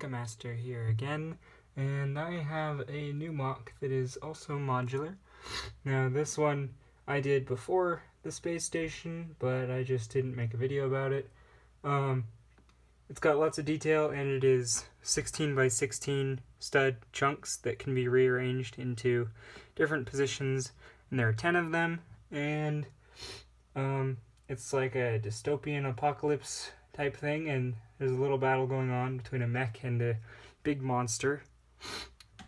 Master here again, and I have a new mock that is also modular. Now this one I did before the space station, but I just didn't make a video about it. It's got lots of detail, and it is 16 by 16 stud chunks that can be rearranged into different positions, and there are 10 of them, and it's like a dystopian apocalypse type thing, and there's a little battle going on between a mech and a big monster,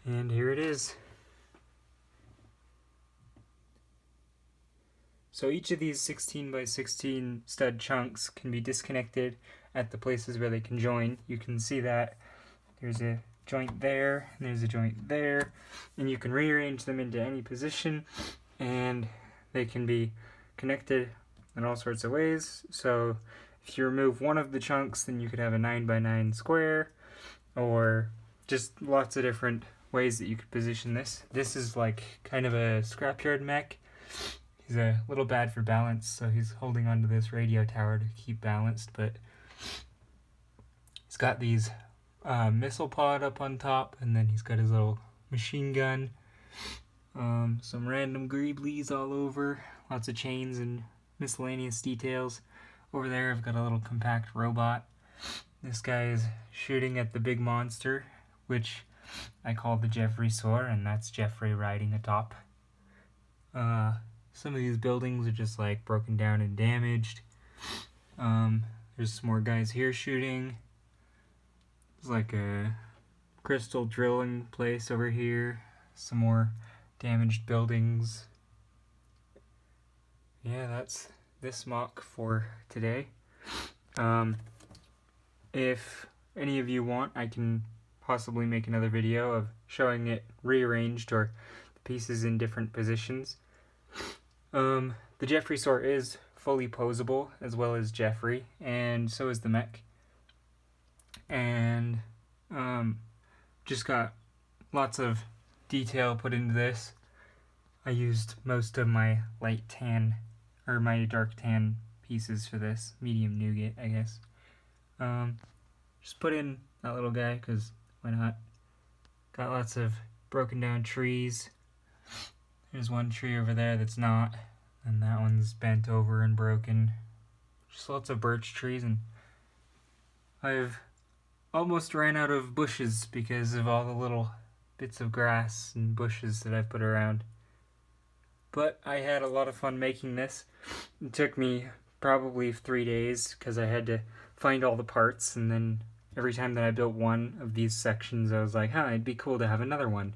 and here it is. So each of these 16 by 16 stud chunks can be disconnected at the places where they can join. You can see that there's a joint there, and there's a joint there, and you can rearrange them into any position, and they can be connected in all sorts of ways. So if you remove one of the chunks, then you could have a 9 by 9 square, or just lots of different ways that you could position this. This is like kind of a scrapyard mech. He's a little bad for balance, so he's holding onto this radio tower to keep balanced, but he's got these missile pod up on top, and then he's got his little machine gun, some random greeblies all over, lots of chains and miscellaneous details. Over there I've got a little compact robot. This guy is shooting at the big monster, which I call the Jeffrey Soar, and that's Jeffrey riding atop. Some of these buildings are just like broken down and damaged. There's some more guys here shooting. There's like a crystal drilling place over here. Some more damaged buildings. Yeah, that's this mock for today. If any of you want, I can possibly make another video of showing it rearranged or the pieces in different positions. The Jeffrey Soar is fully posable, as well as Jeffrey, and so is the mech. And just got lots of detail put into this. I used most of my light tan, or my dark tan pieces for this, medium nougat, I guess. Just put in that little guy, because why not? Got lots of broken down trees. There's one tree over there that's not, and that one's bent over and broken. Just lots of birch trees, and I've almost ran out of bushes because of all the little bits of grass and bushes that I've put around. But I had a lot of fun making this. It took me probably 3 days because I had to find all the parts, and then every time that I built one of these sections I was like, it'd be cool to have another one.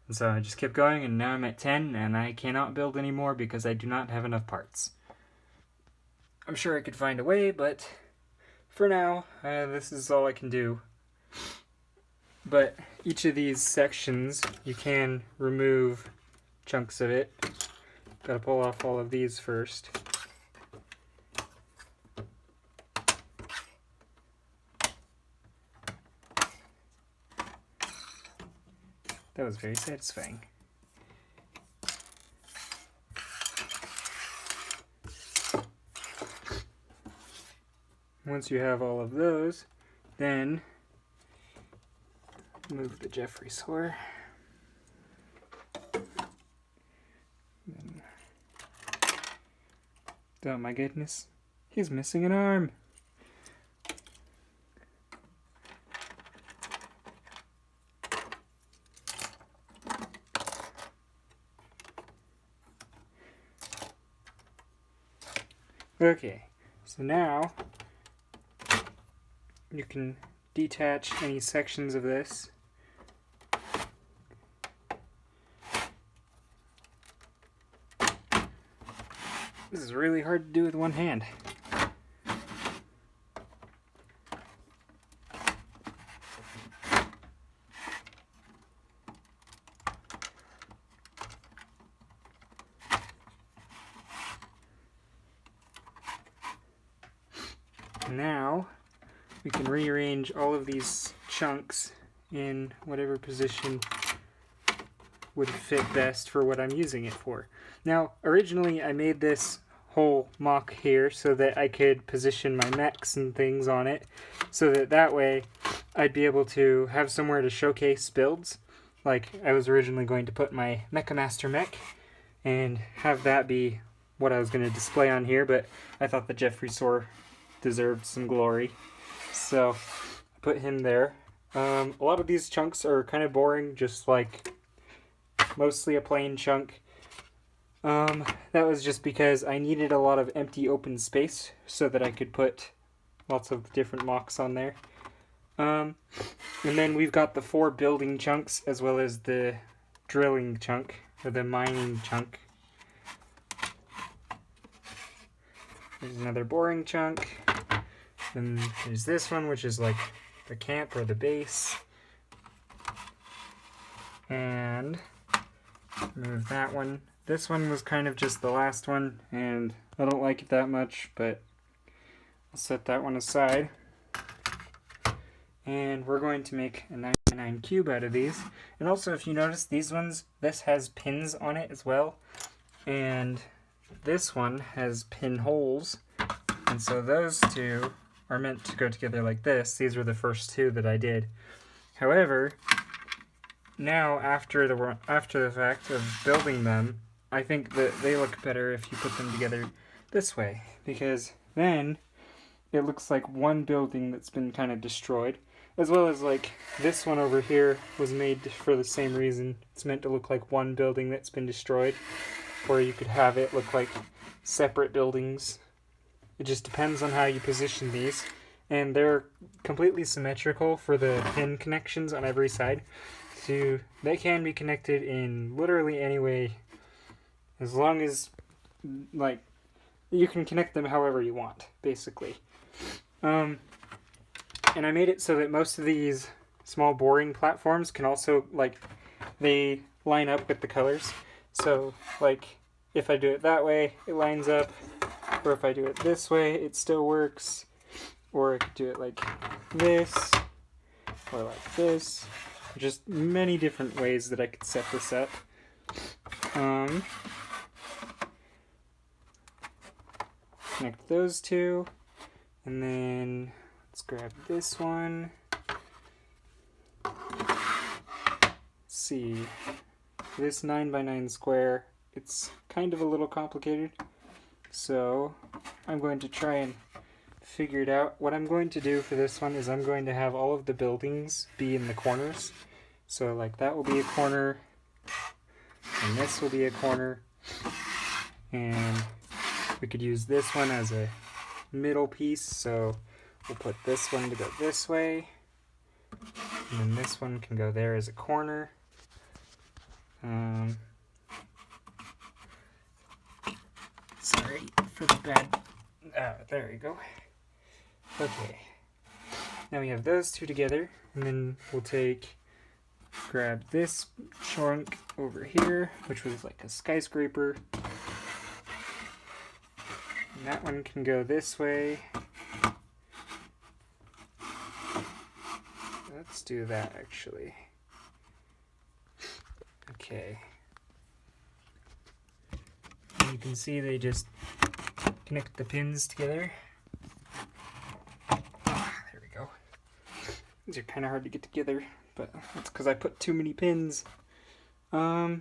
And so I just kept going, and now I'm at 10, and I cannot build anymore because I do not have enough parts. I'm sure I could find a way, but for now, this is all I can do. But each of these sections, you can remove chunks of it. Gotta pull off all of these first. That was very satisfying. Once you have all of those, then move the Jeffrey Soar. Oh my goodness, he's missing an arm. Okay, so now you can detach any sections of this. This is really hard to do with one hand. Now we can rearrange all of these chunks in whatever position would fit best for what I'm using it for. Now, originally I made this whole mock here so that I could position my mechs and things on it, so that way I'd be able to have somewhere to showcase builds. Like, I was originally going to put my Mecha mech and have that be what I was going to display on here, but I thought the Jeffrey Soar deserved some glory, so I put him there. A lot of these chunks are kind of boring, just like mostly a plain chunk. That was just because I needed a lot of empty open space so that I could put lots of different mocks on there. And then we've got the 4 building chunks as well as the drilling chunk, or the mining chunk. There's another boring chunk. Then there's this one, which is like the camp or the base. And move that one. This one was kind of just the last one, and I don't like it that much, but I'll set that one aside. And we're going to make a 9x9 cube out of these. And also, if you notice, these ones, this has pins on it as well. And this one has pinholes. And so those two are meant to go together like this. These were the first 2 that I did. However, now after the fact of building them, I think that they look better if you put them together this way, because then it looks like one building that's been kind of destroyed, as well as like this one over here was made for the same reason. It's meant to look like one building that's been destroyed, or you could have it look like separate buildings. It just depends on how you position these, and they're completely symmetrical for the pin connections on every side. So they can be connected in literally any way, as long as, like, you can connect them however you want, basically. And I made it so that most of these small boring platforms can also, like, they line up with the colors. So, like, if I do it that way, it lines up. Or if I do it this way, it still works. Or I could do it like this, or like this. Just many different ways that I could set this up. Connect those 2, and then let's grab this one. Let's see, this 9x9 square, it's kind of a little complicated, so I'm going to try and figure it out. What I'm going to do for this one is I'm going to have all of the buildings be in the corners. So like that will be a corner, and this will be a corner, and we could use this one as a middle piece, so we'll put this one to go this way, and then this one can go there as a corner. Sorry for the bad... there we go. Okay. Now we have those 2 together, and then we'll grab this chunk over here, which was like a skyscraper. And that one can go this way. Let's do that, actually. Okay. And you can see they just connect the pins together. There we go. These are kind of hard to get together, but that's because I put too many pins. The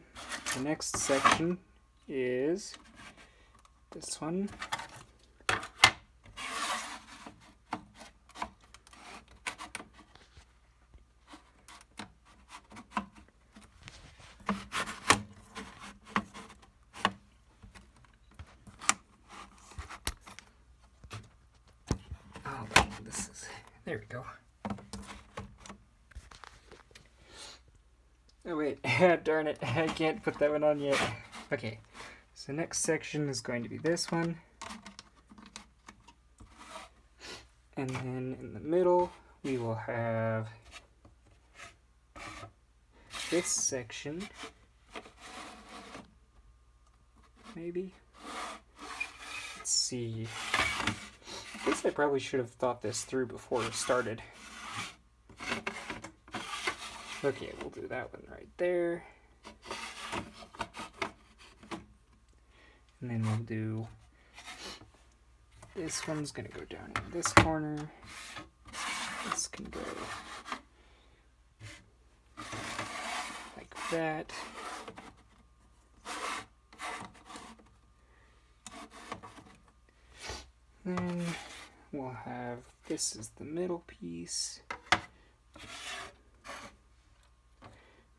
next section is this one. There we go. Oh wait, darn it, I can't put that one on yet. Okay, so next section is going to be this one. And then in the middle, we will have this section. Maybe? Let's see. I guess I probably should have thought this through before it started. Okay, we'll do that one right there. And then we'll do... this one's gonna go down in this corner. This can go that. Then we'll have, this is the middle piece.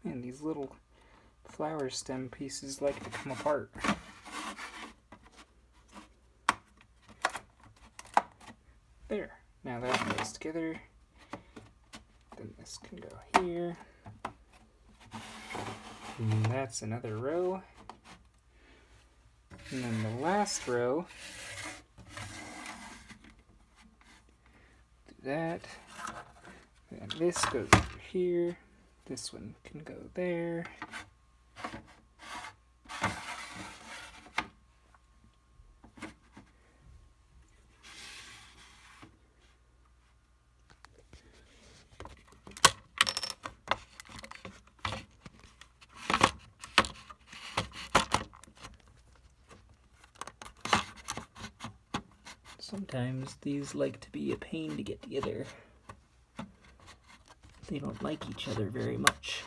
Man, these little flower stem pieces like to come apart. There. Now that goes together. Then this can go here. And that's another row. And then the last row, do that. And this goes over here. This one can go there. Sometimes these like to be a pain to get together. They don't like each other very much.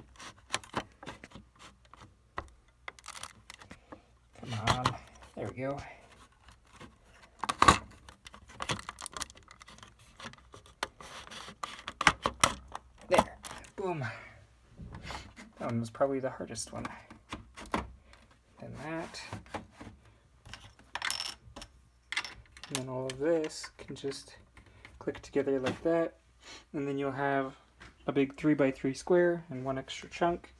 Come on, there we go. There, boom. That one was probably the hardest one. Then that. And then all of this can just click together like that. And then you'll have a big 3x3 square and one extra chunk.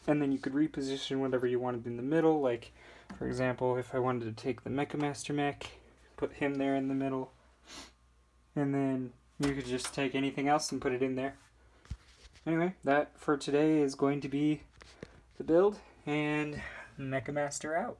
And then you could reposition whatever you wanted in the middle. Like, for example, if I wanted to take the Mecha Master mech, put him there in the middle. And then you could just take anything else and put it in there. Anyway, that for today is going to be the build. And Mecha Master out.